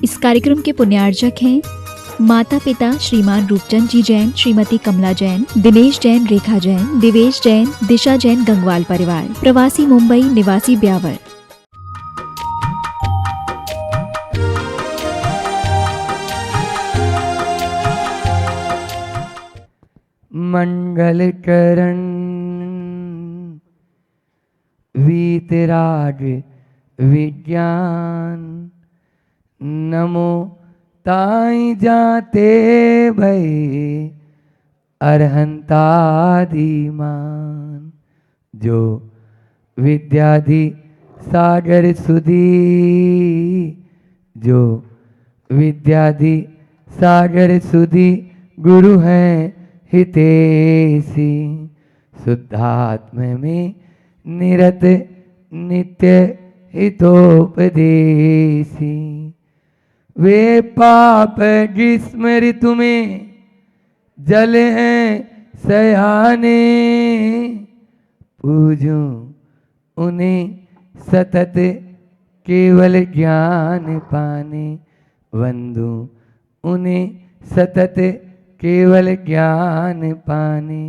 इस कार्यक्रम के पुण्यार्जक हैं माता पिता श्रीमान रूपचंद जी जैन, श्रीमती कमला जैन, दिनेश जैन, रेखा जैन, दिवेश जैन, दिशा जैन, गंगवाल परिवार, प्रवासी मुंबई, निवासी ब्यावर। मंगल करण वीतराग विज्ञान, नमो ताई जाते भई अरहंतादिमान। जो विद्याधि सागर सुधी, जो विद्याधि सागर सुधी गुरु हैं हितेशी। शुद्धात्म में निरत नित्य हितोपदेशी। वे पाप ग्रीष्म ऋतु में जल हैं सयाने, पूजूं उन्हें सतत केवल ज्ञान पाने। वंदू उन्हें सतत केवल ज्ञान पाने।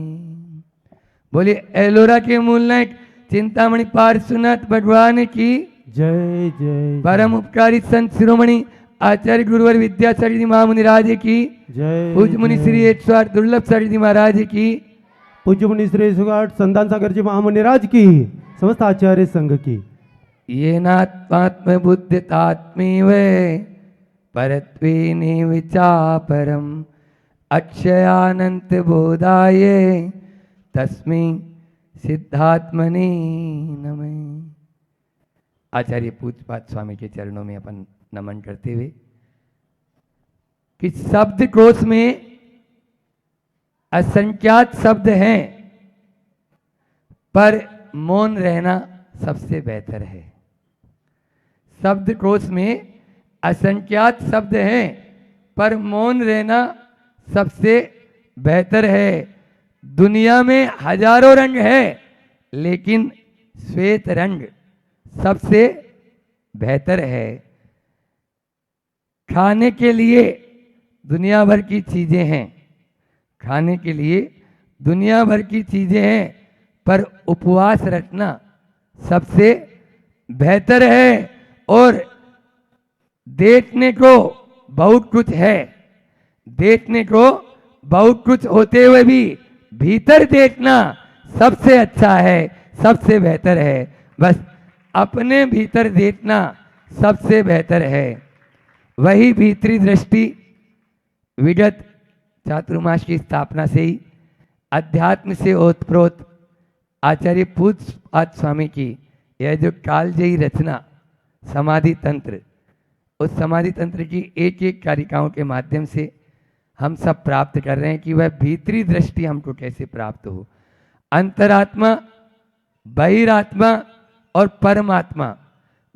बोलिए एलोरा के मूल नायक चिंतामणि पार्श्वनाथ भगवान की जय जय। परम उपकारी संत शिरोमणि आचार्य गुरुवर विद्यासागर जी महामुनिराज की जय। पूज्य मुनि श्री 108 दुर्लभ सागर जी महाराज की, पूज्य मुनि श्री 108 संतान सागर जी महामुनिराज की, समस्त आचार्य संघ की। ये नात्मात्म बुद्धितात्मेव परत्वेने विचापरम अक्षयानंत बोधाय तस्मै सिद्धात्मने नमः। आचार्य पूज्यपाद स्वामी के चरणों में अपन नमन करते हुए कि शब्द कोश में असंख्यात शब्द हैं, पर मौन रहना सबसे बेहतर है। शब्द कोश में असंख्यात शब्द हैं, पर मौन रहना सबसे बेहतर है। दुनिया में हजारों रंग है, लेकिन श्वेत रंग सबसे बेहतर है। खाने के लिए दुनिया भर की चीजें हैं, खाने के लिए दुनिया भर की चीजें हैं, पर उपवास रखना सबसे बेहतर है। और देखने को बहुत कुछ है, देखने को बहुत कुछ होते हुए भी भीतर देखना सबसे अच्छा है, सबसे बेहतर है। बस अपने भीतर देखना सबसे बेहतर है। वही भीतरी दृष्टि विगत चातुर्मास की स्थापना से ही अध्यात्म से ओतप्रोत आचार्य पूज्यपाद स्वामी की यह जो कालजयी रचना समाधि तंत्र, उस समाधि तंत्र की एक एक कारिकाओं के माध्यम से हम सब प्राप्त कर रहे हैं कि वह भीतरी दृष्टि हमको कैसे प्राप्त हो। अंतरात्मा, बहिरात्मा और परमात्मा,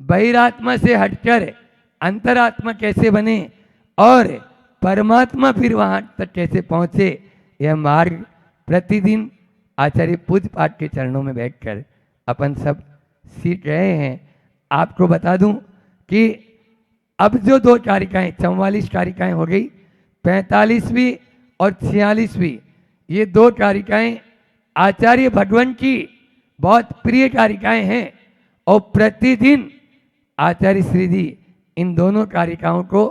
बहिरात्मा से हटकर अंतरात्मा कैसे बने और परमात्मा फिर वहाँ तक कैसे पहुँचे, यह मार्ग प्रतिदिन आचार्य पूज्यपाद के चरणों में बैठकर अपन सब सीख रहे हैं। आपको बता दूं कि अब जो दो कारिकाएं 44 कारिकाएं हो गई, 45वीं और 46वीं, ये दो कारिकाएं आचार्य भगवान की बहुत प्रिय कारिकाएं हैं और प्रतिदिन आचार्य श्री जी इन दोनों कारिकाओं को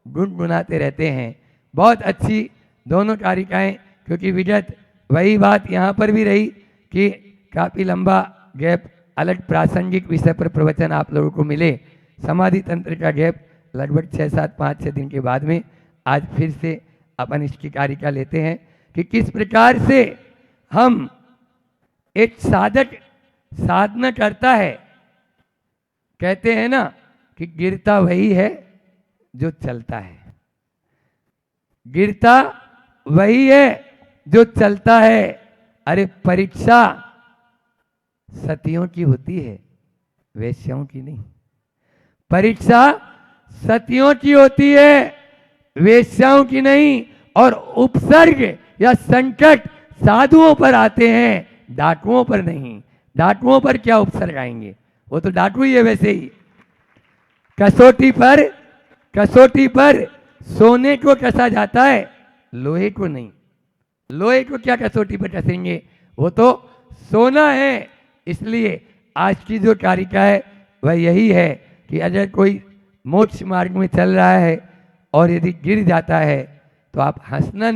गुनगुनाते रहते हैं। बहुत अच्छी दोनों कारिकाएं, क्योंकि विगत वही बात यहाँ पर भी रही कि काफ़ी लंबा गैप, अलग प्रासंगिक विषय पर प्रवचन आप लोगों को मिले। समाधि तंत्र का गैप लगभग 6-7-5-6 दिन के बाद में आज फिर से अपन इसकी कारिका लेते हैं कि किस प्रकार से हम एक साधक साधना करता है। कहते हैं ना कि गिरता वही है जो चलता है, गिरता वही है जो चलता है। अरे परीक्षा सतियों की होती है, वेश्याओं की नहीं। परीक्षा सतियों की होती है, वेश्याओं की नहीं। और उपसर्ग या संकट साधुओं पर आते हैं, डाकुओं पर नहीं। डाकुओं पर क्या उपसर्ग आएंगे, वो तो डाकू ही है वैसे ही। कसौटी पर कसौटी पर सोने को कसा जाता है, लोहे को नहीं। लोहे को क्या कसौटी पर कसेंगे, वो तो सोना है। इसलिए आज की जो कारिका है वह यही है कि अगर कोई मोक्ष मार्ग में चल रहा है और यदि गिर जाता है तो आप हंसना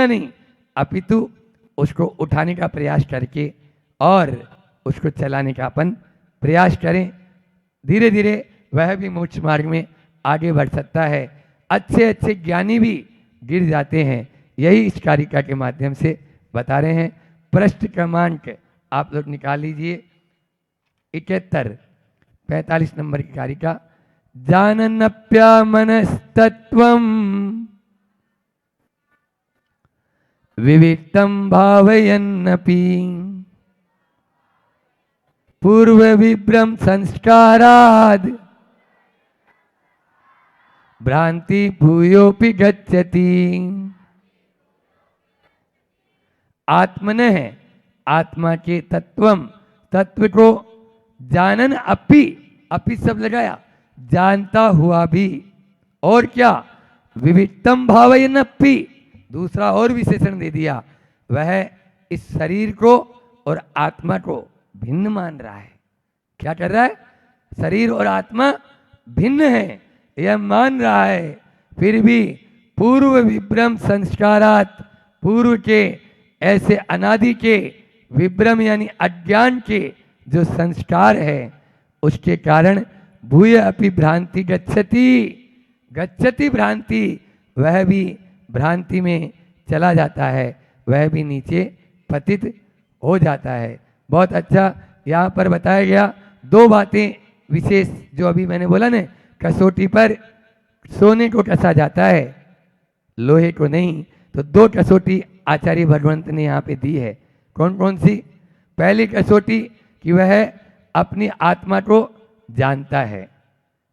नहीं, अपितु उसको उठाने का प्रयास करके और उसको चलाने का अपन प्रयास करें। धीरे धीरे वह भी मोक्ष मार्ग में आगे बढ़ सकता है। अच्छे अच्छे ज्ञानी भी गिर जाते हैं, यही इस कारिका के माध्यम से बता रहे हैं। पृष्ठ क्रमांक आप लोग निकाल लीजिए 71, 45 नंबर की कारिका। जानन्नप्या मनस्तत्वम विविक्तम भावयन्नपि पूर्व विभ्रम संस्काराद भ्रांति भूयोपि गच्छति। आत्मनः आत्मा के तत्व को जानन अपि सब लगाया, जानता हुआ भी, और क्या, विविक्तम भावयन अपि, दूसरा और विशेषण दे दिया, वह इस शरीर को और आत्मा को भिन्न मान रहा है। क्या कर रहा है, शरीर और आत्मा भिन्न है यह मान रहा है। फिर भी पूर्व विभ्रम संस्कारात, पूर्व के ऐसे अनादि के विभ्रम यानी अज्ञान के जो संस्कार है उसके कारण भूय अपि भ्रांति गच्छति भ्रांति, वह भी भ्रांति में चला जाता है, वह भी नीचे पतित हो जाता है। बहुत अच्छा यहाँ पर बताया गया। दो बातें विशेष जो अभी मैंने बोला ना, कसौटी पर सोने को कसा जाता है, लोहे को नहीं। तो दो कसौटी आचार्य भगवंत ने यहाँ पे दी है। कौन कौन सी? पहली कसौटी कि वह अपनी आत्मा को जानता है,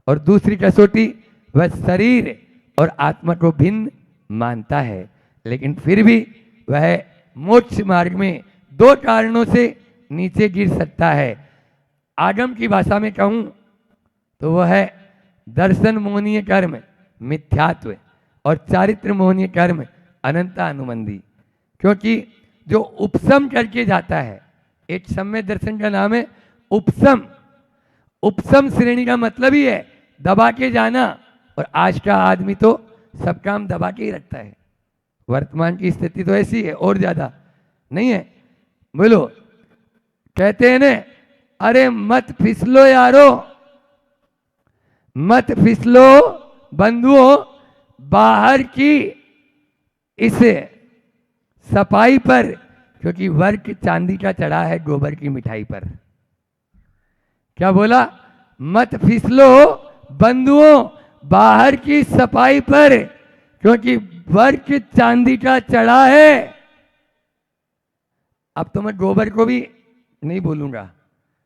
और दूसरी कसौटी वह शरीर और आत्मा को भिन्न मानता है, लेकिन फिर भी वह मोक्ष मार्ग में दो कारणों से नीचे गिर सकता है। आगम की भाषा में कहूँ तो वह है दर्शन मोहनीय कर्म मिथ्यात्व और चारित्र मोहनीय कर्म अनंता अनुबंधी। क्योंकि जो उपसम करके जाता है, एक सम्य दर्शन का नाम है उपसम। उपसम श्रेणी का मतलब ही है दबा के जाना, और आज का आदमी तो सब काम दबा के ही रखता है। वर्तमान की स्थिति तो ऐसी है, और ज्यादा नहीं है। बोलो, कहते हैं ना, अरे मत फिसलो यारो, मत फिसलो बंधुओं, बाहर की इस सफाई पर, क्योंकि वर्क चांदी का चढ़ा है गोबर की मिठाई पर। क्या बोला? मत फिसलो बंधुओं, बाहर की सफाई पर, क्योंकि वर्क चांदी का चढ़ा है। अब तो मैं गोबर को भी नहीं बोलूंगा,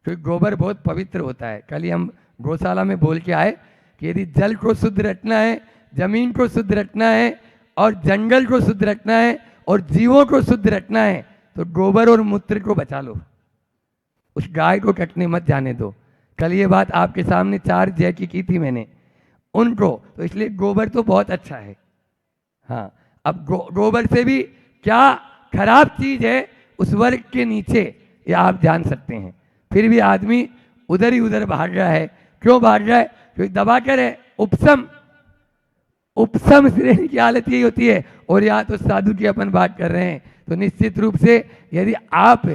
क्योंकि गोबर बहुत पवित्र होता है। कल ही हम गौशाला में बोल के आए कि यदि जल को शुद्ध रखना है, जमीन को शुद्ध रखना है, और जंगल को शुद्ध रखना है, और जीवों को शुद्ध रखना है, तो गोबर और मूत्र को बचा लो, उस गाय को कटने मत जाने दो। कल ये बात आपके सामने 4 जय की थी मैंने उनको, तो इसलिए गोबर तो बहुत अच्छा है। हाँ, अब गोबर से भी क्या खराब चीज है उस वर्ग के नीचे, ये आप जान सकते हैं। फिर भी आदमी उधर ही उधर भाग रहा है। क्यों भाग रहा है? क्योंकि दबा कर है उपसम श्रेणी की हालत यही होती है। और यहाँ तो साधु की अपन बात कर रहे हैं, तो निश्चित रूप से यदि आप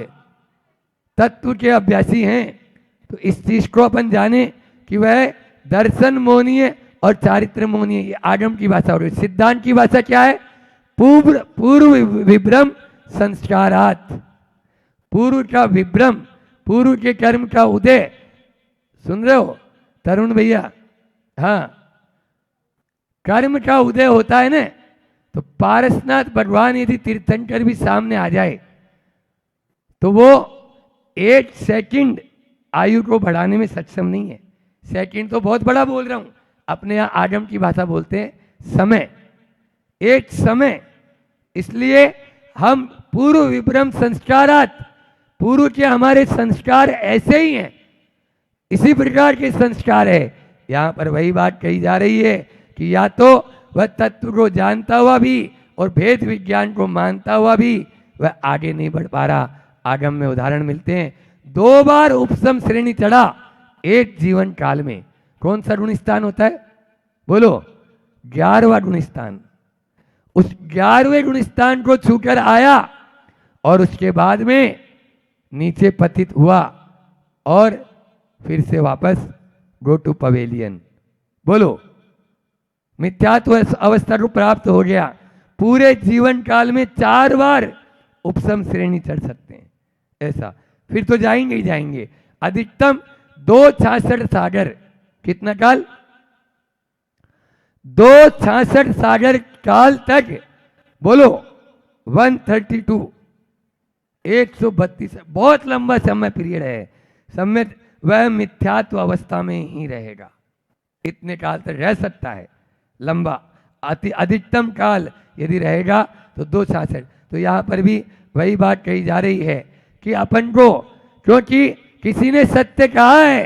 तत्व के अभ्यासी हैं तो इस चीज को अपन जाने कि वह दर्शन मोहनीय और चारित्र मोहनीय, ये आगम की भाषा। और सिद्धांत की भाषा क्या है? पूर्व विभ्रम संस्कारात, पूर्व का विभ्रम, पूर्व के कर्म का उदय। सुन रहे हो तरुण भैया? हाँ, कर्म का उदय होता है ना, तो पारसनाथ भगवान यदि तीर्थंकर भी सामने आ जाए तो वो 1 सेकंड आयु को बढ़ाने में सक्षम नहीं है। सेकंड तो बहुत बड़ा बोल रहा हूं, अपने यहाँ आगम की भाषा बोलते हैं समय, एक समय। इसलिए हम पूर्व विभ्रम संस्कारात, पूर्व के हमारे संस्कार ऐसे ही हैं, इसी प्रकार के संस्कार है। यहाँ पर वही बात कही जा रही है कि या तो वह तत्व को जानता हुआ भी और भेद विज्ञान को मानता हुआ भी वह आगे नहीं बढ़ पा रहा। आगम में उदाहरण मिलते हैं, 2 बार उपसम श्रेणी चढ़ा एक जीवन काल में। कौन सा गुण स्थान होता है? बोलो, 11वां गुण स्थान। उस 11वें गुण स्थान को छूकर आया और उसके बाद में नीचे पतित हुआ और फिर से वापस गो टू पवेलियन। बोलो, मिथ्यात्व अवस्था को प्राप्त हो गया। पूरे जीवन काल में 4 बार उपसम श्रेणी चढ़ सकते हैं, ऐसा फिर तो जाएंगे ही जाएंगे। अधिकतम 266 सागर, कितना काल? 266 सागर काल तक। बोलो, 132, 132, बहुत लंबा समय पीरियड है। समय वह मिथ्यात्व अवस्था में ही रहेगा, इतने काल तक रह सकता है। लंबा अधिकतम काल यदि रहेगा तो 266। तो यहाँ पर भी वही बात कही जा रही है कि अपन को, क्योंकि किसी ने सत्य कहा है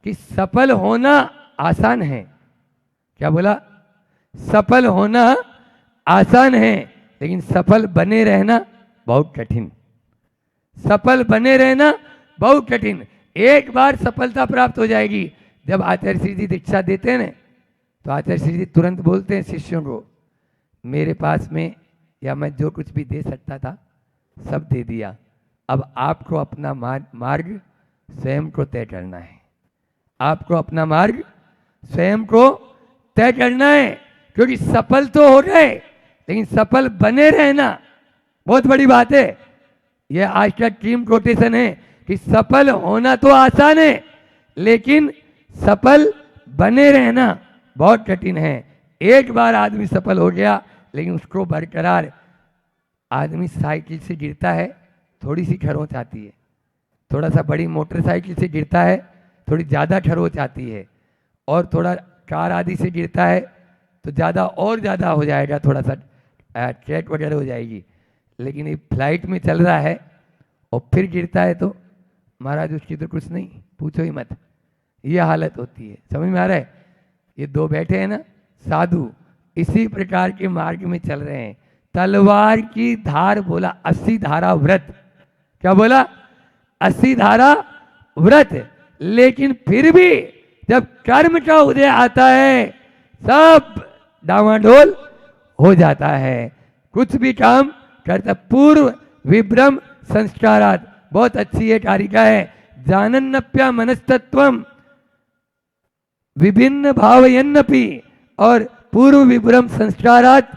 कि सफल होना आसान है। क्या बोला? सफल होना आसान है, लेकिन सफल बने रहना बहुत कठिन। सफल बने रहना बहुत कठिन। एक बार सफलता प्राप्त हो जाएगी। जब आचार्य श्री जी दीक्षा देते हैं ना, तो आचार्य श्री जी तुरंत बोलते हैं शिष्यों को, मेरे पास में या मैं जो कुछ भी दे सकता था सब दे दिया, अब आपको अपना मार्ग स्वयं को तय करना है। आपको अपना मार्ग स्वयं को तय करना है, क्योंकि सफल तो हो गए, लेकिन सफल बने रहना बहुत बड़ी बात है। यह आज का टीम कोटेशन है कि सफल होना तो आसान है, लेकिन सफल बने रहना बहुत कठिन है। एक बार आदमी सफल हो गया, लेकिन उसको बरकरार, आदमी साइकिल से गिरता है, थोड़ी सी खरोंच आती है। थोड़ा सा बड़ी मोटरसाइकिल से गिरता है, थोड़ी ज़्यादा खरोंच आती है। और थोड़ा कार आदि से गिरता है तो ज़्यादा और ज़्यादा हो जाएगा, थोड़ा सा ट्रैक वगैरह हो जाएगी। लेकिन ये फ्लाइट में चल रहा है और फिर गिरता है तो महाराज उसकी तो कुछ नहीं, पूछो ही मत। ये हालत होती है। समझ में आ रहा है? ये 2 बैठे हैं ना साधु, इसी प्रकार के मार्ग में चल रहे हैं। तलवार की धार बोला 80 धारा व्रत। क्या बोला? 80 धारा व्रत। लेकिन फिर भी जब कर्म का उदय आता है, सब डामाडोल हो जाता है। कुछ भी काम करता, पूर्व विभ्रम संस्कारात, बहुत अच्छी एक कारिका है, जानन्नप्या मनस्तत्वम विभिन्न भावयन्नपि, और पूर्व विभ्रम संस्कारात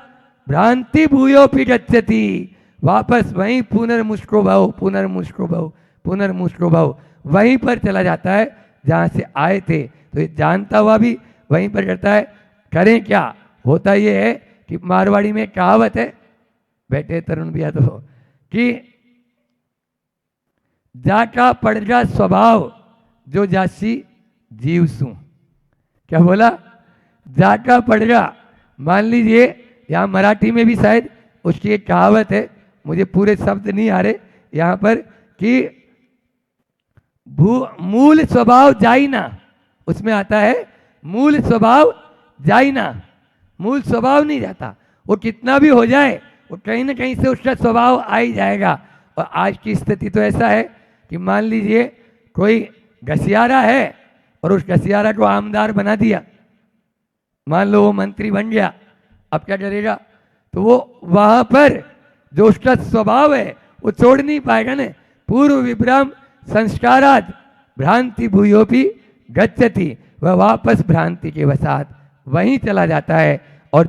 भ्रांति भूयोपि गच्छति। वापस वहीं पुनर्मुष्को भव, पुनर्मुष्को भव, पुनर्मुष्को भव, वहीं पर चला जाता है जहाँ से आए थे। तो ये जानता हुआ भी वहीं पर करता है। करें क्या? होता ये है कि मारवाड़ी में कहावत है, बैठे तरुण भैया, तो कि जाका पड़गा स्वभाव जो जासी जीव सू। क्या बोला? जाका पड़गा। मान लीजिए यहाँ मराठी में भी शायद उसकी एक कहावत है, मुझे पूरे शब्द नहीं आ रहे यहाँ पर, कि मूल स्वभाव जाइना, उसमें आता है मूल स्वभाव जाइना। मूल स्वभाव नहीं जाता, वो कितना भी हो जाए वो कहीं ना कहीं से उसका स्वभाव आ ही जाएगा। और आज की स्थिति तो ऐसा है कि मान लीजिए कोई घसियारा है और उस घसियारा को आमदार बना दिया, मान लो वो मंत्री बन गया, अब क्या करेगा? तो वो वहां पर जो उसका स्वभाव है वो छोड़ नहीं पाएगा ना। पूर्व विभ्रम संस्कारात भ्रांति भूयोपि गच्छति, वह वापस भ्रांति के वसात वहीं चला जाता है। और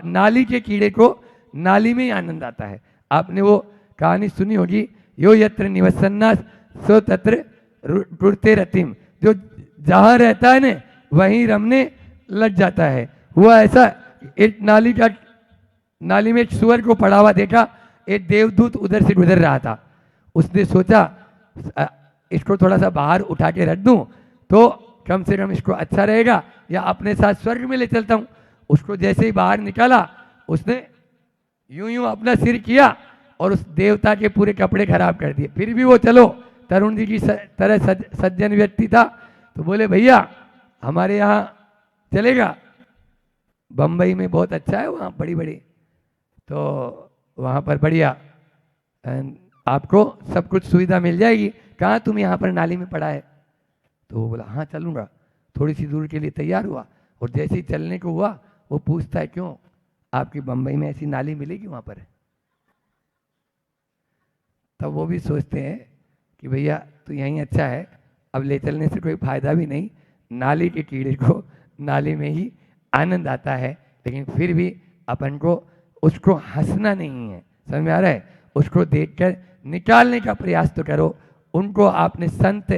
नाली के कीड़े को नाली में ही आनंद आता है। आपने वो कहानी सुनी होगी, यो यत्र निवसन्ना सो तत्र रुड़ते रतिम, जो जहाँ रहता है ना वहीं रमने लग जाता है। हुआ ऐसा, एक नाली में एक सुअर को पड़ा हुआ देखा, एक देवदूत उधर से गुजर रहा था। उसने सोचा इसको थोड़ा सा बाहर उठा के रख दूं तो कम से कम इसको अच्छा रहेगा, या अपने साथ स्वर्ग में ले चलता हूं। उसको जैसे ही बाहर निकाला, उसने यूं यूं अपना सिर किया और उस देवता के पूरे कपड़े खराब कर दिए। फिर भी वो चलो तरुण जी की तरह सज्जन व्यक्ति था, तो बोले भैया हमारे यहाँ चलेगा? बम्बई में बहुत अच्छा है, वहाँ बड़ी बड़ी, तो वहाँ पर बढ़िया आपको सब कुछ सुविधा मिल जाएगी। कहाँ तुम यहाँ पर नाली में पड़ा है? तो वो बोला हाँ चलूँगा। थोड़ी सी दूर के लिए तैयार हुआ और जैसे ही चलने को हुआ वो पूछता है क्यों आपकी बम्बई में ऐसी नाली मिलेगी वहाँ पर? तब वो भी सोचते हैं कि भैया तो यहीं अच्छा है, अब ले चलने से कोई फायदा भी नहीं, नाली के कीड़े को नाली में ही आनंद आता है। लेकिन फिर भी अपन को उसको हंसना नहीं है, समझ में आ रहा है? उसको देखकर निकालने का प्रयास तो करो। उनको आपने संत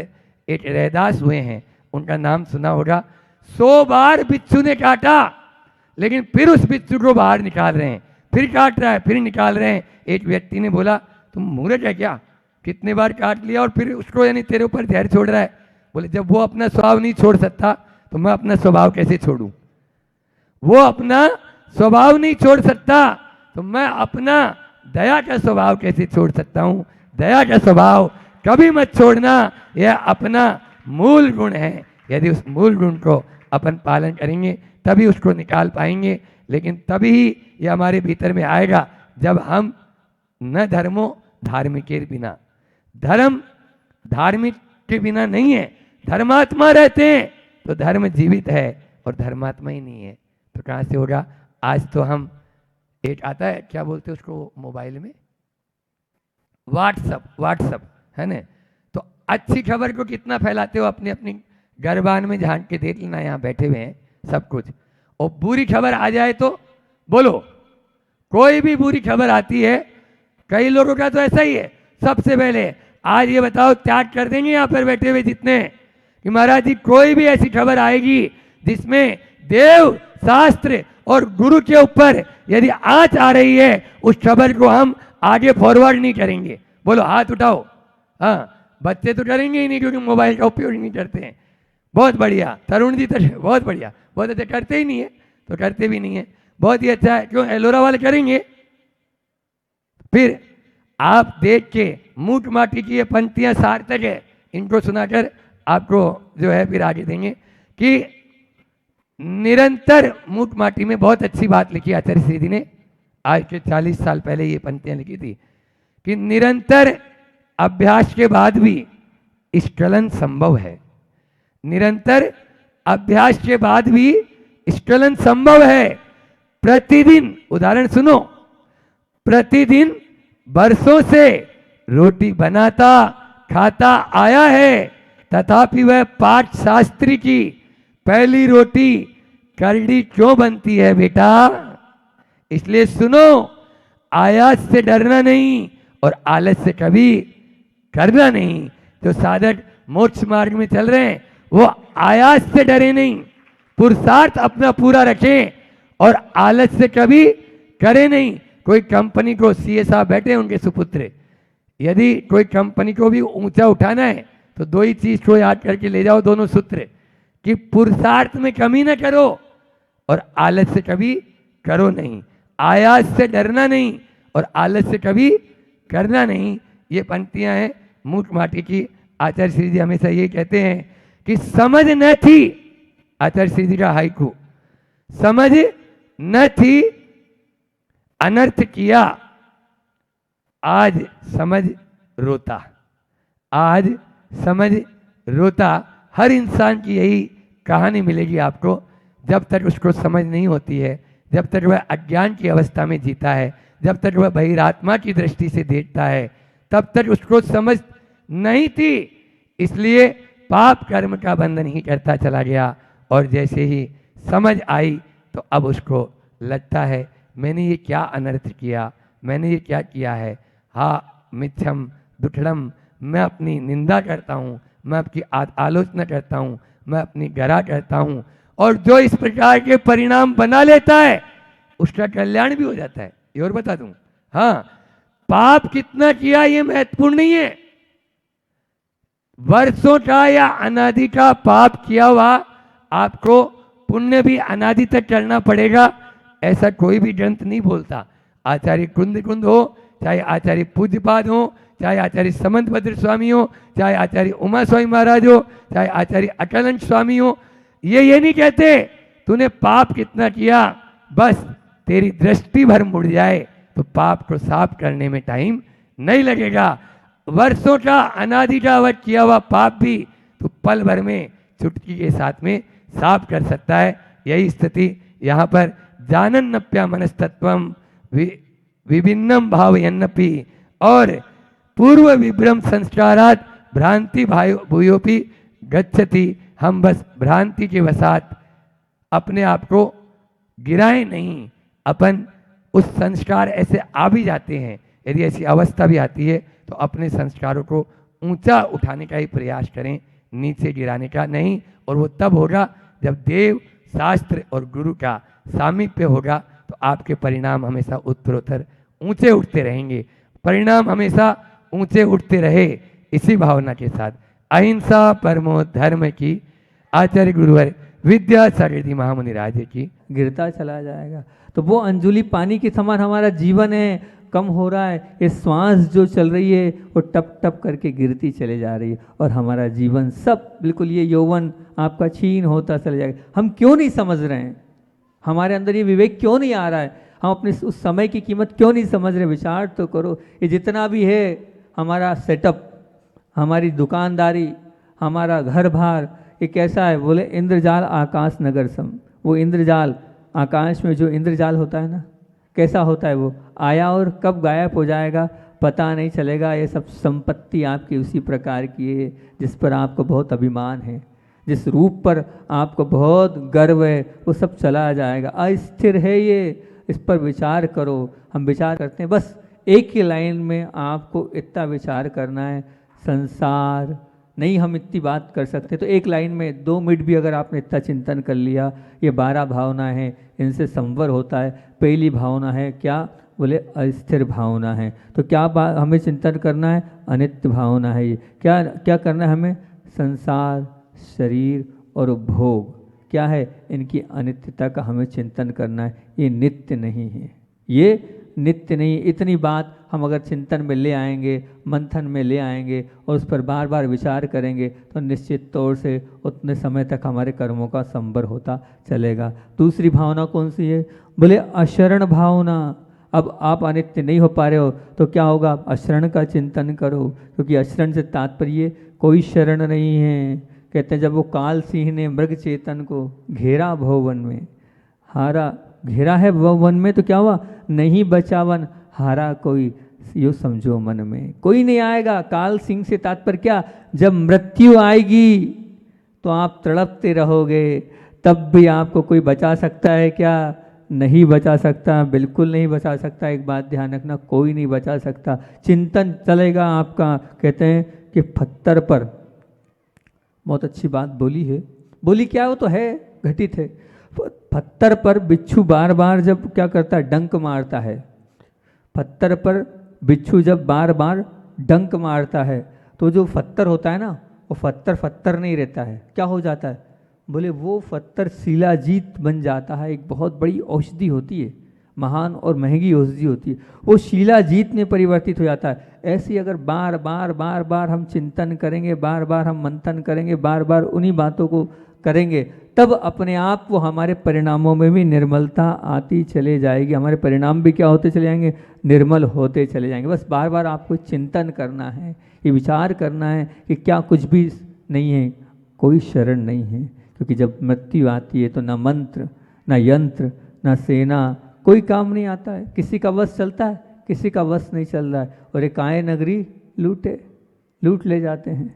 एक रैदास हुए हैं, उनका नाम सुना होगा। 100 बार बिच्छू ने काटा लेकिन फिर उस बिच्छू को बाहर निकाल रहे हैं, फिर काट रहा है, फिर निकाल रहे हैं। एक व्यक्ति ने बोला तुम मूर्ख है क्या, कितने बार काट लिया और फिर उसको यानी तेरे ऊपर जहर छोड़ रहा है? बोले जब वो अपना स्वभाव नहीं छोड़ सकता तो मैं अपना स्वभाव कैसे छोड़ूं? वो अपना स्वभाव नहीं छोड़ सकता तो मैं अपना दया का स्वभाव कैसे छोड़ सकता हूं? दया का स्वभाव कभी मत छोड़ना, यह अपना मूल गुण है। यदि उस मूल गुण को अपन पालन करेंगे तभी उसको निकाल पाएंगे। लेकिन तभी ये हमारे भीतर में आएगा जब हम न धर्मो धार्मिक के बिना, धर्म धार्मिक के बिना नहीं है, धर्मात्मा रहते हैं तो धर्म जीवित है और धर्मात्मा ही नहीं है तो कहाँ से होगा? आज तो हम एक आता है क्या बोलते हैं उसको मोबाइल में, व्हाट्सअप है ना, तो अच्छी खबर को कितना फैलाते हो, अपने अपनी गरबान में झांक के देख लेना, यहाँ बैठे हुए हैं सब कुछ। और बुरी खबर आ जाए तो बोलो, कोई भी बुरी खबर आती है, कई लोगों का तो ऐसा ही है, सबसे पहले आज ये बताओ त्याग कर देंगे यहाँ पर बैठे हुए जितने कि महाराज जी कोई भी ऐसी खबर आएगी जिसमें देव शास्त्र और गुरु के ऊपर यदि आंच आ रही है उस खबर को हम आगे फॉरवर्ड नहीं करेंगे। बोलो हाथ उठाओ। हाँ, बच्चे तो करेंगे ही नहीं क्योंकि मोबाइल का उपयोग नहीं करते हैं। बहुत बढ़िया, तरुण जी तो बहुत बढ़िया, बहुत अच्छा, करते ही नहीं है तो करते भी नहीं है, बहुत ही अच्छा है। क्यों एलोरा वाले करेंगे? फिर आप देख के मूठ माटी की ये पंक्तियां सार्थक है, इनको सुनाकर आपको जो है फिर आगे देंगे कि निरंतर मूठ माटी में बहुत अच्छी बात लिखी आचार्य श्री ने, आज के 40 साल पहले ये पंक्तियां लिखी थी कि निरंतर अभ्यास के बाद भी स्खलन संभव है। निरंतर अभ्यास के बाद भी स्खलन संभव है। प्रतिदिन, उदाहरण सुनो, प्रतिदिन बरसों से रोटी बनाता खाता आया है तथापि वह पाठ शास्त्री की पहली रोटी करड़ी क्यों बनती है बेटा? इसलिए सुनो, आयास से डरना नहीं और आलस से कभी करना नहीं। जो साधक मोक्ष मार्ग में चल रहे हैं वो आयास से डरे नहीं, पुरुषार्थ अपना पूरा रखें और आलस से कभी करे नहीं। कोई कंपनी को सीए साहब बैठे उनके सुपुत्र, यदि कोई कंपनी को भी ऊंचा उठाना है तो दो ही चीज को याद करके ले जाओ, दोनों सूत्र, कि पुरुषार्थ में कमी न करो और आलस से कभी करो नहीं। आयास से डरना नहीं और आलस से कभी करना नहीं। ये पंक्तियां हैं मूठ माटी की। आचार्य श्री जी हमेशा ये कहते हैं कि समझ न थी, आचार्य श्री जी का हाइकू, समझ न थी अनर्थ किया, आज समझ रोता। आज समझ रोता। हर इंसान की यही कहानी मिलेगी आपको। जब तक उसको समझ नहीं होती है, जब तक वह अज्ञान की अवस्था में जीता है, जब तक वह बहिरात्मा की दृष्टि से देखता है, तब तक उसको समझ नहीं थी, इसलिए पाप कर्म का बंधन ही करता चला गया। और जैसे ही समझ आई तो अब उसको लगता है मैंने ये क्या अनर्थ किया, मैंने ये क्या किया है। हाँ मिथ्यम दुठड़म, मैं अपनी निंदा करता हूँ, मैं आपकी आलोचना करता हूँ, मैं अपनी गरा करता हूँ। और जो इस प्रकार के परिणाम बना लेता है उसका कल्याण भी हो जाता है। ये और बता दूं, हाँ, पाप कितना किया ये महत्वपूर्ण नहीं है। वर्षों का या अनादि का पाप किया हुआ आपको पुण्य भी अनादि तक करना पड़ेगा, ऐसा कोई भी ग्रंथ नहीं बोलता। आचार्य कुंद हो, चाहे आचार्य पूज्यपाद हो, चाहे आचार्य समंत भद्र स्वामी हो, चाहे आचार्य उमा स्वामी महाराज हो, चाहे आचार्य अकानंद स्वामी हो, ये नहीं कहते तूने पाप कितना किया, बस तेरी दृष्टि भर मुड़ जाए तो पाप को साफ करने में टाइम नहीं लगेगा। वर्षों का अनादिकावत किया हुआ पाप भी तो पल भर में चुटकी के साथ में साफ कर सकता है। यही स्थिति यहाँ पर जानन्नप्या मनस्तत्वम विभिन्नम भाव यन्नपि और पूर्व विभ्रम संस्कारात भ्रांति भूयोपि गच्छति। हम बस भ्रांति के वसात अपने आप को गिराए नहीं, अपन उस संस्कार ऐसे आ भी जाते हैं, यदि ऐसी अवस्था भी आती है तो अपने संस्कारों को ऊंचा उठाने का ही प्रयास करें, नीचे गिराने का नहीं। और वो तब होगा जब देव शास्त्र और गुरु का सामीप्य होगा, तो आपके परिणाम हमेशा उत्तरोत्तर ऊंचे उठते रहेंगे। परिणाम हमेशा ऊंचे उठते रहे, इसी भावना के साथ अहिंसा परमो धर्म की आचार्य गुरुवर विद्यासागर महामुनि राजे की गिरता चला जाएगा। तो वो अंजुलि पानी के समान हमारा जीवन है, कम हो रहा है। ये श्वास जो चल रही है वो टप टप करके गिरती चले जा रही है, और हमारा जीवन सब बिल्कुल ये यौवन आपका छीन होता चला जाएगा। हम क्यों नहीं समझ रहे हैं, हमारे अंदर ये विवेक क्यों नहीं आ रहा है, हम अपने उस समय की कीमत क्यों नहीं समझ रहे। विचार तो करो, ये जितना भी है हमारा सेटअप, हमारी दुकानदारी, हमारा घर बार, ये कैसा है। बोले इंद्रजाल आकाश नगर सम, वो इंद्रजाल आकाश में जो इंद्रजाल होता है ना, कैसा होता है, वो आया और कब गायब हो जाएगा पता नहीं चलेगा। ये सब संपत्ति आपकी उसी प्रकार की है जिस पर आपको बहुत अभिमान है, जिस रूप पर आपको बहुत गर्व है, वो सब चला जाएगा, अस्थिर है ये। इस पर विचार करो। हम विचार करते हैं, बस एक ही लाइन में आपको इतना विचार करना है, संसार नहीं हम इतनी बात कर सकते। तो एक लाइन में 2 मिनट भी अगर आपने इतना चिंतन कर लिया, ये 12 भावना है, इनसे संवर होता है। पहली भावना है क्या, बोले अस्थिर भावना है। तो क्या बात हमें चिंतन करना है, अनित्य भावना है। ये क्या क्या करना है हमें, संसार, शरीर और भोग क्या है, इनकी अनित्यता का हमें चिंतन करना है। ये नित्य नहीं है, ये नित्य नहीं। इतनी बात हम अगर चिंतन में ले आएंगे, मंथन में ले आएंगे और उस पर बार बार विचार करेंगे, तो निश्चित तौर से उतने समय तक हमारे कर्मों का संवर होता चलेगा। दूसरी भावना कौन सी है, बोले अशरण भावना। अब आप अनित्य नहीं हो पा रहे हो तो क्या होगा, अशरण का चिंतन करो, क्योंकि अशरण से तात्पर्य कोई शरण नहीं है। कहते हैं जब वो काल सिंह ने मृग चेतन को घेरा भवन में, हारा घेरा है वन में, तो क्या हुआ, नहीं बचावन हारा कोई, यो समझो मन में कोई नहीं आएगा। काल सिंह से तात्पर्य क्या, जब मृत्यु आएगी तो आप तड़पते रहोगे, तब भी आपको कोई बचा सकता है क्या, नहीं बचा सकता, बिल्कुल नहीं बचा सकता। एक बात ध्यान रखना, कोई नहीं बचा सकता। चिंतन चलेगा आपका। कहते हैं कि पत्थर पर, बहुत अच्छी बात बोली है, बोली क्या वो तो है, घटित है। पत्थर पर बिच्छू बार बार जब क्या करता है, डंक मारता है। पत्थर पर बिच्छू जब बार बार डंक मारता है तो जो पत्थर होता है ना, वो पत्थर नहीं रहता है, क्या हो जाता है, बोले वो पत्थर शिलाजीत बन जाता है। एक बहुत बड़ी औषधि होती है, महान और महंगी औषधि होती है, वो शिलाजीत में परिवर्तित हो जाता है। ऐसे अगर बार बार हम चिंतन करेंगे, बार बार हम मंथन करेंगे, बार बार उन्हीं बातों को करेंगे, तब अपने आप वो हमारे परिणामों में भी निर्मलता आती चले जाएगी। हमारे परिणाम भी क्या होते चले जाएंगे, निर्मल होते चले जाएंगे। बस बार बार आपको चिंतन करना है, ये विचार करना है कि क्या कुछ भी नहीं है, कोई शरण नहीं है। क्योंकि जब मृत्यु आती है तो ना मंत्र, ना यंत्र, ना सेना, कोई काम नहीं आता है। किसी का वश चलता है, किसी का वश नहीं चल रहा है, और एक आए नगरी लूट ले जाते हैं।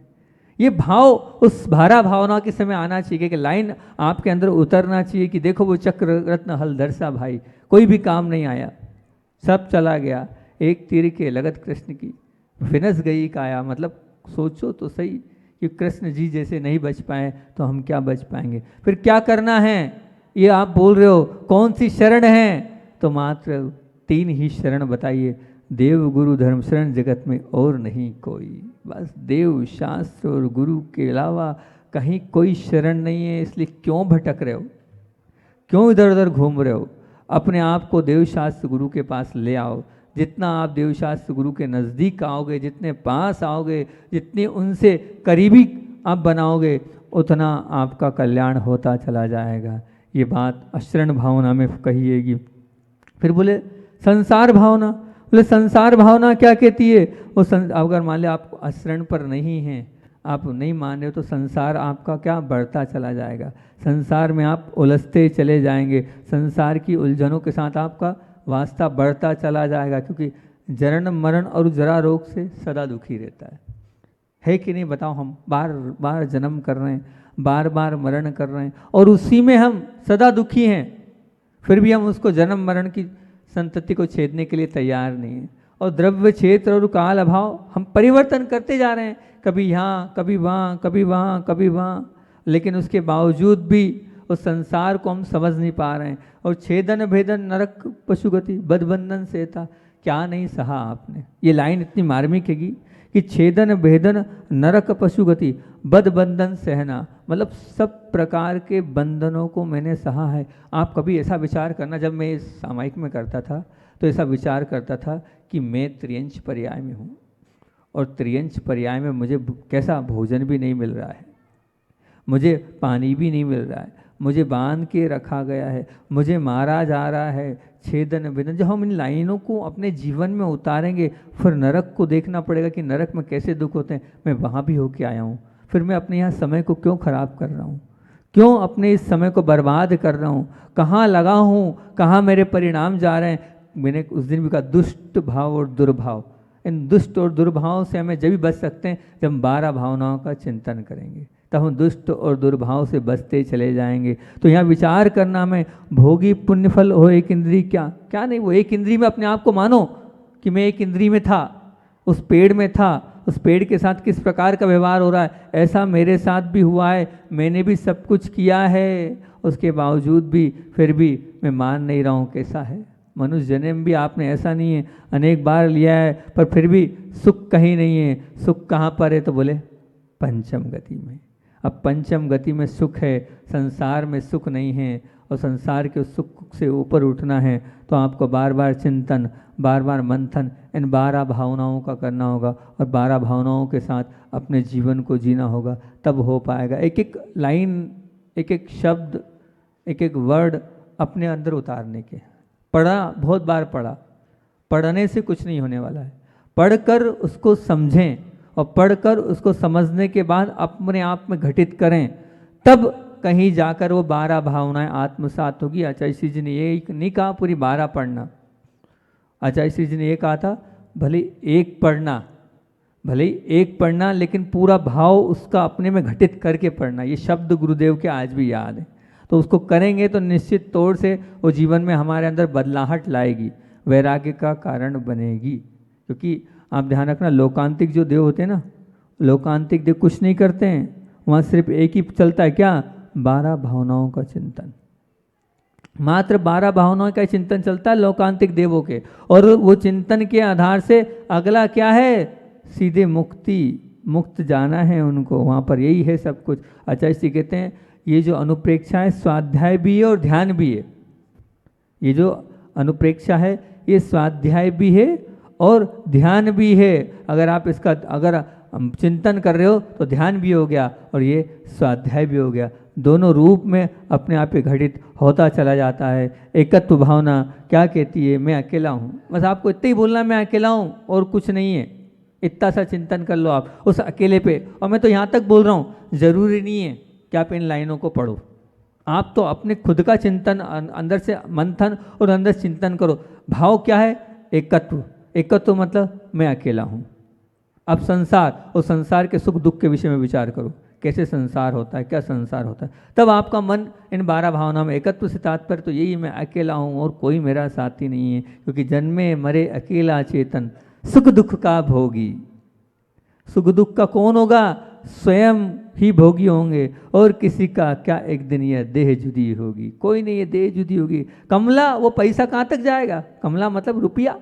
ये भाव उस भारा भावना के समय आना चाहिए कि लाइन आपके अंदर उतरना चाहिए कि देखो वो चक्र रत्न हलदरसा भाई, कोई भी काम नहीं आया, सब चला गया। एक तीर के लगत कृष्ण की विनस गई काया। मतलब सोचो तो सही कि कृष्ण जी जैसे नहीं बच पाए तो हम क्या बच पाएंगे। फिर क्या करना है, ये आप बोल रहे हो कौन सी शरण है, तो मात्र 3 ही शरण बताइए, देव गुरु धर्म शरण, जगत में और नहीं कोई। बस देव शास्त्र और गुरु के अलावा कहीं कोई शरण नहीं है। इसलिए क्यों भटक रहे हो, क्यों इधर उधर घूम रहे हो। अपने आप को देव शास्त्र गुरु के पास ले आओ। जितना आप देव शास्त्र गुरु के नज़दीक आओगे, जितने पास आओगे, जितने उनसे करीबी आप बनाओगे, उतना आपका कल्याण होता चला जाएगा। ये बात अशरण भावना में कहिएगी। फिर बोले संसार भावना, बोले संसार भावना क्या कहती है? वो अगर मान लिया आप अशरण पर नहीं हैं, आप नहीं मान रहे हो, तो संसार आपका क्या बढ़ता चला जाएगा। संसार में आप उलझते चले जाएंगे, संसार की उलझनों के साथ आपका वास्ता बढ़ता चला जाएगा, क्योंकि जन्म मरण और जरा रोग से सदा दुखी रहता है कि नहीं? बताओ, हम बार बार जन्म कर रहे हैं, बार बार मरण कर रहे हैं, और उसी में हम सदा दुखी हैं, फिर भी हम उसको जन्म मरण की संतति को छेदने के लिए तैयार नहीं है। और द्रव्य क्षेत्र और काल अभाव, हम परिवर्तन करते जा रहे हैं, कभी यहाँ कभी वहाँ, कभी वहाँ कभी वहाँ, लेकिन उसके बावजूद भी उस संसार को हम समझ नहीं पा रहे हैं। और छेदन भेदन नरक पशुगति बदबंधन से था, क्या नहीं सहा आपने। ये लाइन इतनी मार्मिक हैगी कि छेदन भेदन नरक पशुगति बदबंधन सहना, मतलब सब प्रकार के बंधनों को मैंने सहा है। आप कभी ऐसा विचार करना, जब मैं इस सामायिक में करता था तो ऐसा विचार करता था कि मैं त्रियंश पर्याय में हूँ, और त्रियंश पर्याय में मुझे कैसा भोजन भी नहीं मिल रहा है, मुझे पानी भी नहीं मिल रहा है, मुझे बांध के रखा गया है, मुझे मारा जा रहा है, छेदन भेदन। जब हम इन लाइनों को अपने जीवन में उतारेंगे, फिर नरक को देखना पड़ेगा कि नरक में कैसे दुख होते हैं। मैं वहाँ भी होके आया हूँ, फिर मैं अपने यहाँ समय को क्यों खराब कर रहा हूँ, क्यों अपने इस समय को बर्बाद कर रहा हूँ, कहाँ लगा हूँ, कहाँ मेरे परिणाम जा रहे हैं। मैंने उस दिन भी कहा दुष्ट भाव और दुर्भाव, इन दुष्ट और दुर्भाव से हमें जब भी बच सकते हैं जब हम 12 भावनाओं का चिंतन करेंगे, तब हम दुष्ट और दुर्भाव से बचते चले जाएंगे। तो यहाँ विचार करना हमें, भोगी पुण्यफल हो एक इंद्री क्या, क्या नहीं। वो एक इंद्री में अपने आप को मानो कि मैं एक इंद्री में था, उस पेड़ में था, उस पेड़ के साथ किस प्रकार का व्यवहार हो रहा है, ऐसा मेरे साथ भी हुआ है, मैंने भी सब कुछ किया है, उसके बावजूद भी फिर भी मैं मान नहीं रहा हूँ कैसा है। मनुष्य जन्म भी आपने ऐसा नहीं है, अनेक बार लिया है, पर फिर भी सुख कहीं नहीं है। सुख कहाँ पर है? तो बोले पंचम गति में। अब पंचम गति में सुख है, संसार में सुख नहीं है, और संसार के सुख से ऊपर उठना है तो आपको बार बार चिंतन, बार बार मंथन इन 12 भावनाओं का करना होगा, और 12 भावनाओं के साथ अपने जीवन को जीना होगा, तब हो पाएगा। एक एक लाइन, एक एक शब्द, एक एक वर्ड अपने अंदर उतारने के। पढ़ा, बहुत बार पढ़ा, पढ़ने से कुछ नहीं होने वाला है। पढ़कर उसको समझें, और पढ़कर उसको समझने के बाद अपने आप में घटित करें, तब कहीं जाकर वो 12 भावनाएं आत्मसात होगी। आचार्य श्री जी ने ये नहीं कहा पूरी 12 पढ़ना, आचार्य श्री जी ने ये कहा था भले एक पढ़ना, भले एक पढ़ना, लेकिन पूरा भाव उसका अपने में घटित करके पढ़ना। ये शब्द गुरुदेव के आज भी याद है। तो उसको करेंगे तो निश्चित तौर से वो जीवन में हमारे अंदर बदलाहट लाएगी, वैराग्य का कारण बनेगी। क्योंकि आप ध्यान रखना, लोकांतिक जो देव होते हैं ना, लोकांतिक देव कुछ नहीं करते हैं, वहाँ सिर्फ एक ही चलता है, क्या? 12 भावनाओं का चिंतन। मात्र 12 भावनाओं का चिंतन चलता है लोकांतिक देवों के, और वो चिंतन के आधार से अगला क्या है? सीधे मुक्ति, मुक्त जाना है उनको, वहाँ पर यही है सब कुछ। आचार्य जी कहते हैं ये जो अनुप्रेक्षा है स्वाध्याय भी है और ध्यान भी है। ये जो अनुप्रेक्षा है ये स्वाध्याय भी है और ध्यान भी है। अगर आप इसका अगर चिंतन कर रहे हो तो ध्यान भी हो गया और ये स्वाध्याय भी हो गया, दोनों रूप में अपने आप पे घटित होता चला जाता है। एकत्व भावना क्या कहती है? मैं अकेला हूँ। बस आपको इतना ही बोलना, मैं अकेला हूँ और कुछ नहीं है। इतना सा चिंतन कर लो आप उस अकेले पे। और मैं तो यहाँ तक बोल रहा हूँ, ज़रूरी नहीं है कि आप इन लाइनों को पढ़ो, आप तो अपने खुद का चिंतन अंदर से मंथन और अंदर चिंतन करो। भाव क्या है? एकत्व। एकत्व मतलब मैं अकेला हूँ। अब संसार और संसार के सुख दुख के विषय में विचार करो, कैसे संसार होता है, क्या संसार होता है। तब आपका मन इन 12 भावनाओं में, एकत्व से तात्पर्य तो यही, मैं अकेला हूँ और कोई मेरा साथी नहीं है, क्योंकि जन्मे मरे अकेला चेतन सुख दुख का भोगी। सुख दुख का कौन होगा? स्वयं ही भोगी होंगे, और किसी का क्या एक दिन यह देह जुदी होगी। कोई नहीं, ये देह जुदी होगी। कमला, वो पैसा कहाँ तक जाएगा? कमला मतलब रुपया,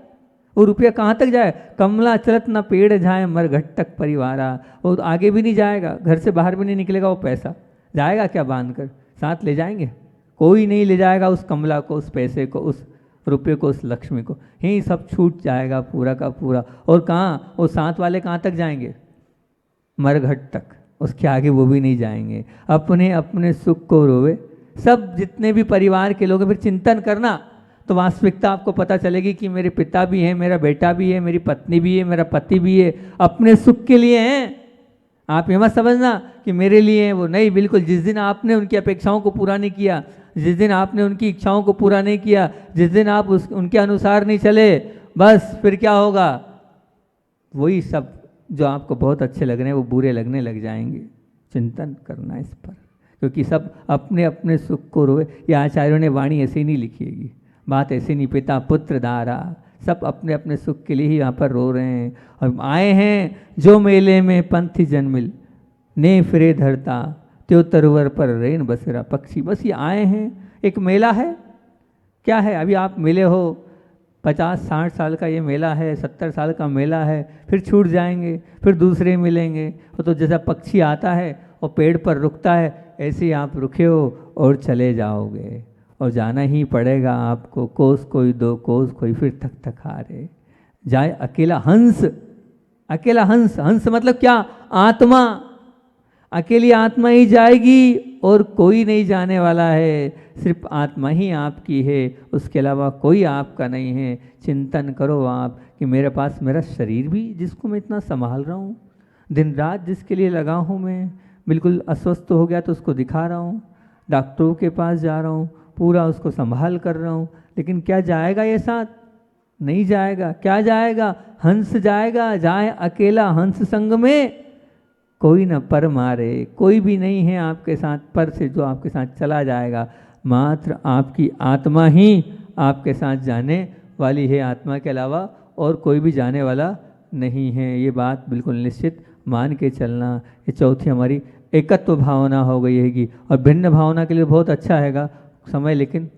वो रुपया कहाँ तक जाए? कमला चलत ना पेड़ जाए मर घट तक परिवारा। वो आगे भी नहीं जाएगा, घर से बाहर भी नहीं निकलेगा। वो पैसा जाएगा क्या बांध कर? साथ ले जाएंगे? कोई नहीं ले जाएगा उस कमला को, उस पैसे को, उस रुपये को, उस लक्ष्मी को। ही सब छूट जाएगा पूरा का पूरा। और कहाँ? वो साथ वाले कहाँ तक जाएंगे? मरघट तक। उसके आगे वो भी नहीं जाएंगे। अपने अपने सुख को रोवे सब, जितने भी परिवार के लोग हैं, फिर चिंतन करना तो वास्तविकता आपको पता चलेगी कि मेरे पिता भी हैं, मेरा बेटा भी है, मेरी पत्नी भी है, मेरा पति भी है, अपने सुख के लिए हैं। आप ये मत समझना कि मेरे लिए हैं वो, नहीं, बिल्कुल। जिस दिन आपने उनकी अपेक्षाओं को पूरा नहीं किया, जिस दिन आपने उनकी इच्छाओं को पूरा नहीं किया, जिस दिन आप उनके अनुसार नहीं चले, बस फिर क्या होगा, वही सब जो आपको बहुत अच्छे लग रहे हैं वो बुरे लगने लग जाएंगे। चिंतन करना इस पर, क्योंकि सब अपने अपने सुख को रोए। ये आचार्यों ने वाणी ऐसे नहीं लिखिएगी, बात ऐसे नहीं, पिता पुत्र दारा, सब अपने अपने सुख के लिए ही यहाँ पर रो रहे हैं। और आए हैं जो मेले में पंथी जन मिल, ने फिरे धरता त्यो तरवर पर रेन बसेरा पक्षी। बस ये आए हैं, एक मेला है, क्या है, अभी आप मिले हो, 50-60 साल का ये मेला है, 70 साल का मेला है, फिर छूट जाएंगे, फिर दूसरे मिलेंगे। तो जैसा पक्षी आता है और पेड़ पर रुकता है, ऐसे ही आप रुके हो और चले जाओगे, और जाना ही पड़ेगा आपको। कोस कोई दो कोस कोई, फिर थक थक हारे जाए अकेला हंस। अकेला हंस, हंस मतलब क्या, आत्मा। अकेली आत्मा ही जाएगी और कोई नहीं जाने वाला है, सिर्फ आत्मा ही आपकी है, उसके अलावा कोई आपका नहीं है। चिंतन करो आप कि मेरे पास मेरा शरीर भी, जिसको मैं इतना संभाल रहा हूँ, दिन रात जिसके लिए लगा हूँ, मैं बिल्कुल अस्वस्थ हो गया तो उसको दिखा रहा हूँ, डॉक्टरों के पास जा रहा हूँ, पूरा उसको संभाल कर रहा हूँ, लेकिन क्या जाएगा ये साथ? नहीं जाएगा। क्या जाएगा? हंस जाएगा। जाए अकेला हंस संग में, कोई न पर मारे, कोई भी नहीं है आपके साथ पर से जो आपके साथ चला जाएगा। मात्र आपकी आत्मा ही आपके साथ जाने वाली है, आत्मा के अलावा और कोई भी जाने वाला नहीं है। ये बात बिल्कुल निश्चित मान के चलना। ये चौथी हमारी एकत्व भावना हो गई हैगी। और भिन्न भावना के लिए बहुत अच्छा हैगा समय, लेकिन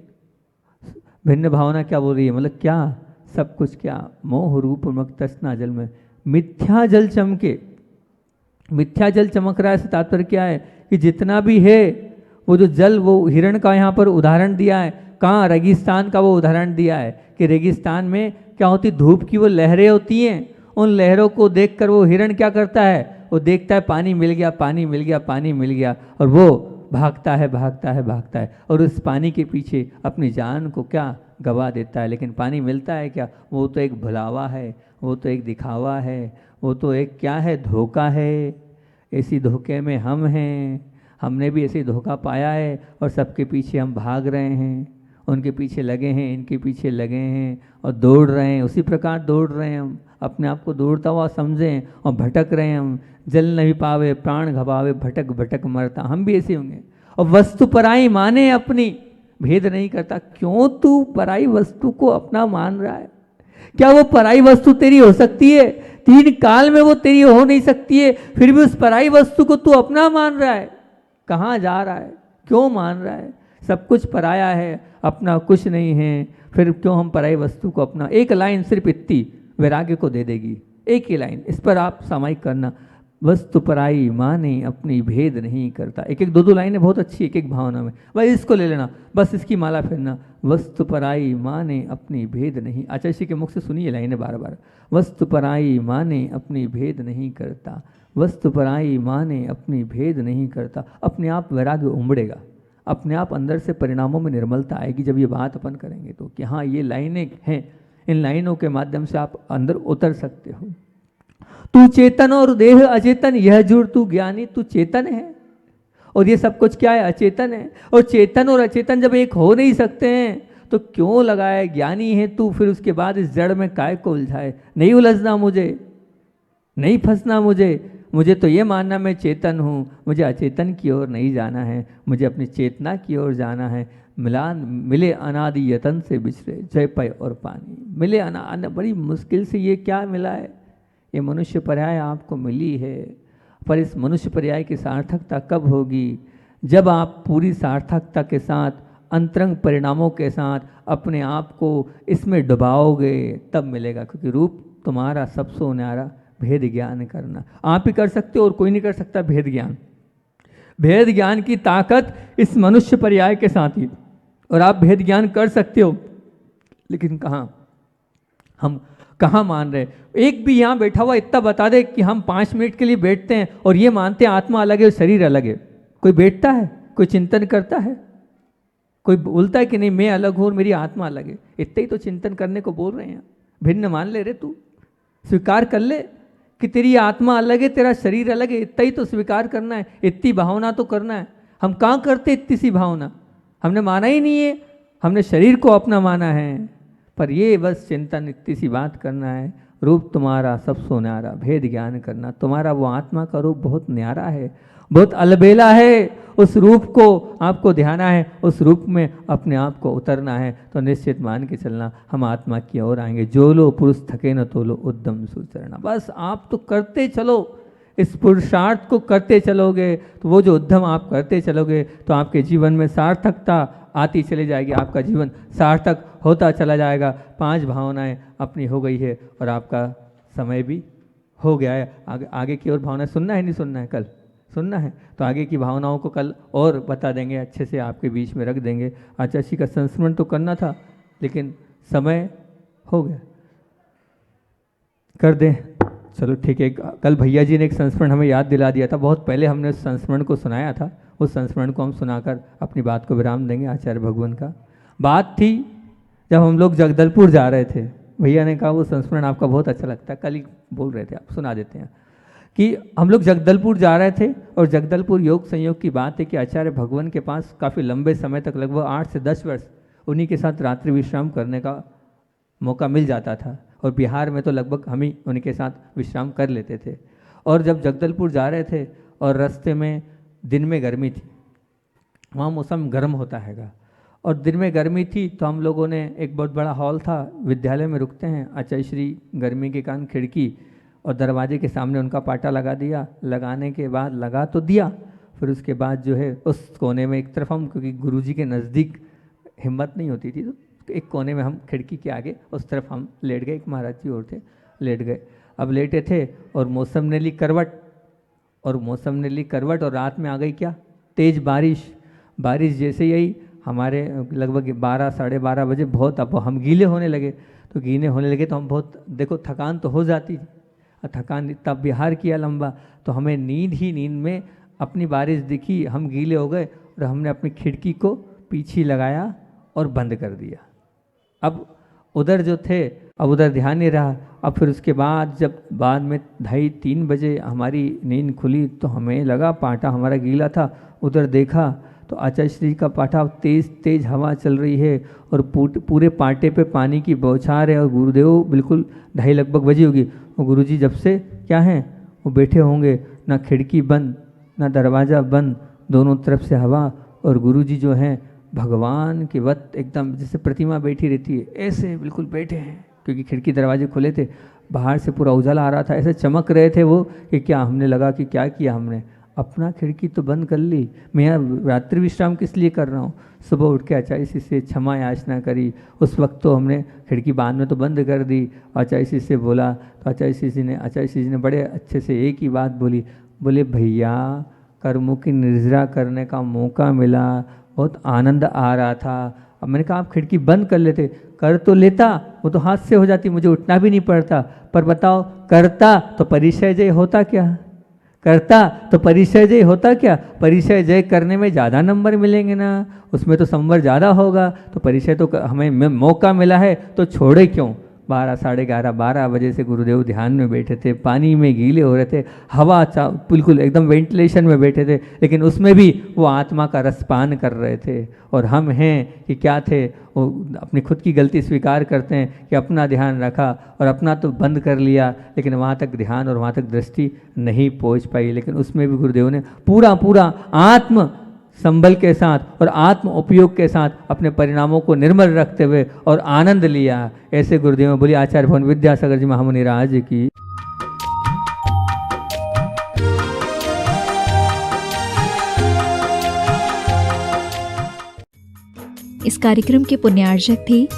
भिन्न भावना क्या बोल रही है, मतलब क्या, सब कुछ क्या, मोह रूप मक तृष्णा जल में, मिथ्या जल चमके। मिथ्या जल चमक रहा है, से तात्पर्य क्या है कि जितना भी है वो जो जल, वो हिरण का यहाँ पर उदाहरण दिया है, कहाँ, रेगिस्तान का वो उदाहरण दिया है कि रेगिस्तान में क्या होती, धूप की वो लहरें होती हैं, उन लहरों को देखकर वो हिरण क्या करता है, वो देखता है पानी मिल गया, पानी मिल गया, पानी मिल गया, और वो भागता है, भागता है, भागता है, और उस पानी के पीछे अपनी जान को क्या गवा देता है। लेकिन पानी मिलता है क्या? वो तो एक भुलावा है, वो तो एक दिखावा है, वो तो एक क्या है, धोखा है। ऐसी धोखे में हम हैं, हमने भी ऐसे धोखा पाया है, और सबके पीछे हम भाग रहे हैं, उनके पीछे लगे हैं, इनके पीछे लगे हैं और दौड़ रहे हैं। उसी प्रकार दौड़ रहे हैं हम, अपने आप को दौड़ता हुआ समझें, और भटक रहे हैं हम। जल नहीं पावे प्राण घबावे, भटक भटक मरता। हम भी ऐसे होंगे। और वस्तु पराई माने अपनी, भेद नहीं करता। क्यों तू पराई वस्तु को अपना मान रहा है? क्या वो पराई वस्तु तेरी हो सकती है? 3 काल में वो तेरी हो नहीं सकती है, फिर भी उस पराई वस्तु को तू अपना मान रहा है। कहाँ जा रहा है? क्यों मान रहा है? सब कुछ पराया है, अपना कुछ नहीं है, फिर क्यों हम पराई वस्तु को अपना? एक लाइन सिर्फ इतनी वैराग्य को दे देगी, एक ही लाइन, इस पर आप सामायिक करना। वस्तु पराई माने अपनी, भेद नहीं करता। एक एक 2-2 लाइनें बहुत अच्छी, एक एक भावना में, भाई इसको ले लेना, बस इसकी माला फेरना। वस्तु पराई माने अपनी, भेद नहीं। आचार्य जी के मुख से सुनिए लाइनें बार बार। वस्तु पराई माने अपनी, भेद नहीं करता। वस्तु पराई माने अपनी, भेद नहीं करता। अपने आप वैराग्य उमड़ेगा, अपने आप अंदर से परिणामों में निर्मलता आएगी जब ये बात अपन करेंगे तो, कि हाँ ये लाइनें हैं, इन लाइनों के माध्यम से आप अंदर उतर सकते हो। तू चेतन और देह अचेतन, यह जुड़ तू ज्ञानी। तू चेतन है और ये सब कुछ क्या है, अचेतन है। और चेतन और अचेतन जब एक हो नहीं सकते हैं तो क्यों लगाए? ज्ञानी है तू, फिर उसके बाद इस जड़ में काय को उलझाए? नहीं उलझना मुझे, नहीं फंसना मुझे। मुझे तो ये मानना मैं चेतन हूँ, मुझे अचेतन की ओर नहीं जाना है, मुझे अपनी चेतना की ओर जाना है। मिले अनादि यतन से बिछड़े, जय पय और पानी। मिले बड़ी मुश्किल से ये क्या मिला है? ये मनुष्य पर्याय आपको मिली है, पर इस मनुष्य पर्याय की सार्थकता कब होगी? जब आप पूरी सार्थकता के साथ, अंतरंग परिणामों के साथ अपने आप को इसमें डुबाओगे, तब मिलेगा। क्योंकि रूप तुम्हारा सबसे न्यारा भेद ज्ञान करना आप ही कर सकते हो, और कोई नहीं कर सकता भेद ज्ञान। भेद ज्ञान की ताकत इस मनुष्य पर्याय के साथ ही, और आप भेद ज्ञान कर सकते हो, लेकिन कहाँ? हम कहाँ मान रहे? एक भी यहाँ बैठा हुआ इतना बता दे कि हम 5 मिनट के लिए बैठते हैं और ये मानते हैं आत्मा अलग है और शरीर अलग है। कोई बैठता है? कोई चिंतन करता है? कोई बोलता है कि नहीं मैं अलग हूँ और मेरी आत्मा अलग है? इतना ही तो चिंतन करने को बोल रहे हैं। भिन्न मान ले रे, तू स्वीकार कर ले कि तेरी आत्मा अलग है, तेरा शरीर अलग है। इतना ही तो स्वीकार करना है, इतनी भावना तो करना है। हम कहाँ करते इतनी सी भावना? हमने माना ही नहीं है, हमने शरीर को अपना माना है। पर ये बस चिंतन इतनी सी बात करना है, रूप तुम्हारा सब सो न्यारा, भेद ज्ञान करना। तुम्हारा वो आत्मा का रूप बहुत न्यारा है, बहुत अलबेला है। उस रूप को आपको ध्याना है, उस रूप में अपने आप को उतरना है। तो निश्चित मान के चलना हम आत्मा की ओर आएंगे। जो लो पुरुष थके न तो लो उद्यम सुचरना। बस आप तो करते चलो, इस पुरुषार्थ को करते चलोगे तो वो जो उद्यम आप करते चलोगे तो आपके जीवन में सार्थकता आती चली जाएगी, आपका जीवन सार्थक होता चला जाएगा। 5 भावनाएं अपनी हो गई है और आपका समय भी हो गया है। आगे की ओर भावना सुनना है नहीं सुनना है? कल सुनना है तो आगे की भावनाओं को कल और बता देंगे, अच्छे से आपके बीच में रख देंगे। आचार्य का संस्मरण तो करना था लेकिन समय हो गया, कर दें। चलो ठीक है। कल भैया जी ने एक संस्मरण हमें याद दिला दिया था, बहुत पहले हमने उस संस्मरण को सुनाया था। उस संस्मरण को हम सुनाकर अपनी बात को विराम देंगे। आचार्य भगवान का बात थी जब हम लोग जगदलपुर जा रहे थे। भैया ने कहा वो संस्मरण आपका बहुत अच्छा लगता है, कल ही बोल रहे थे, आप सुना देते हैं कि हम लोग जगदलपुर जा रहे थे और जगदलपुर योग संयोग की बात है कि आचार्य भगवान के पास काफ़ी लंबे समय तक, लगभग 8 से 10 वर्ष उन्हीं के साथ रात्रि विश्राम करने का मौका मिल जाता था। और बिहार में तो लगभग हम ही उनके साथ विश्राम कर लेते थे। और जब जगदलपुर जा रहे थे और रास्ते में दिन में गर्मी थी, वहाँ मौसम गर्म होता हैगा, और दिन में गर्मी थी तो हम लोगों ने, एक बहुत बड़ा हॉल था, विद्यालय में रुकते हैं, आचार्य श्री गर्मी के कारण खिड़की और दरवाजे के सामने उनका पाटा लगा दिया। लगाने के बाद लगा तो दिया, फिर उसके बाद जो है उस कोने में एक तरफ हम, क्योंकि गुरुजी के नज़दीक हिम्मत नहीं होती थी, तो एक कोने में हम खिड़की के आगे उस तरफ हम लेट गए। एक महाराज जी और थे, लेट गए। अब लेटे थे और मौसम ने ली करवट, और रात में आ गई क्या, तेज़ बारिश। बारिश जैसे ही हमारे लगभग 12 साढ़े 12 बजे बहुत, अब हम गीले होने लगे। तो गीले होने लगे तो हम बहुत, देखो थकान तो हो जाती थी, थकान तब बिहार किया लंबा, तो हमें नींद में अपनी बारिश दिखी, हम गीले हो गए और हमने अपनी खिड़की को पीछे लगाया और बंद कर दिया। अब उधर जो थे, अब उधर ध्यान नहीं रहा। अब फिर उसके बाद जब बाद में 2:30-3 बजे हमारी नींद खुली तो हमें लगा पाटा हमारा गीला था। उधर देखा तो आचार्य श्री का पाटा, तेज़ हवा चल रही है और पूरे पाटे पे पानी की बौछार है। और गुरुदेव बिल्कुल 2:30 लगभग बजी होगी, और गुरुजी जब से क्या हैं वो बैठे होंगे, ना खिड़की बंद ना दरवाज़ा बंद, दोनों तरफ से हवा। और गुरुजी जो हैं भगवान के वत एकदम जैसे प्रतिमा बैठी रहती है ऐसे बिल्कुल बैठे हैं, क्योंकि खिड़की दरवाजे खुले थे, बाहर से पूरा उजाला आ रहा था, ऐसे चमक रहे थे वो कि क्या, हमने लगा कि क्या किया हमने, अपना खिड़की तो बंद कर ली। मैं यहाँ रात्रि विश्राम किस लिए कर रहा हूँ? सुबह उठ के आचार्य श्री से क्षमा याचना करी, उस वक्त तो हमने खिड़की बाद में तो बंद कर दी। आचार्य श्री से बोला तो आचार्य श्री जी ने बड़े अच्छे से एक ही बात बोली, बोले भैया कर्मों की निर्जरा करने का मौका मिला, बहुत आनंद आ रहा था। अब मैंने कहा आप खिड़की बंद कर लेते, कर तो लेता, वो तो हाथ से हो जाती, मुझे उठना भी नहीं पड़ता। पर बताओ करता तो परिचय जय होता क्या? करता तो परिचय जय होता क्या? परिचय जय करने में ज़्यादा नंबर मिलेंगे ना, उसमें तो संवर ज़्यादा होगा। तो परिचय तो हमें मौका मिला है तो छोड़े क्यों? 12 साढ़े 11 12 बजे से गुरुदेव ध्यान में बैठे थे, पानी में गीले हो रहे थे, हवा बिल्कुल एकदम वेंटिलेशन में बैठे थे, लेकिन उसमें भी वो आत्मा का रसपान कर रहे थे। और हम हैं कि क्या थे, वो अपनी खुद की गलती स्वीकार करते हैं कि अपना ध्यान रखा और अपना तो बंद कर लिया, लेकिन वहाँ तक ध्यान और वहाँ तक दृष्टि नहीं पहुँच पाई। लेकिन उसमें भी गुरुदेव ने पूरा आत्म संबल के साथ और आत्म उपयोग के साथ अपने परिणामों को निर्मल रखते हुए और आनंद लिया। ऐसे गुरुदेव बोली आचार्य भवन विद्यासागर जी महामुनि राज की। इस कार्यक्रम के पुण्यार्जक थे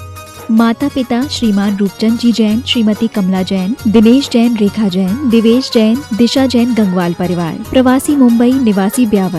माता पिता श्रीमान रूपचंद जी जैन, श्रीमती कमला जैन, दिनेश जैन, रेखा जैन, दिवेश जैन, दिशा जैन, गंगवाल परिवार, प्रवासी मुंबई, निवासी ब्यावर।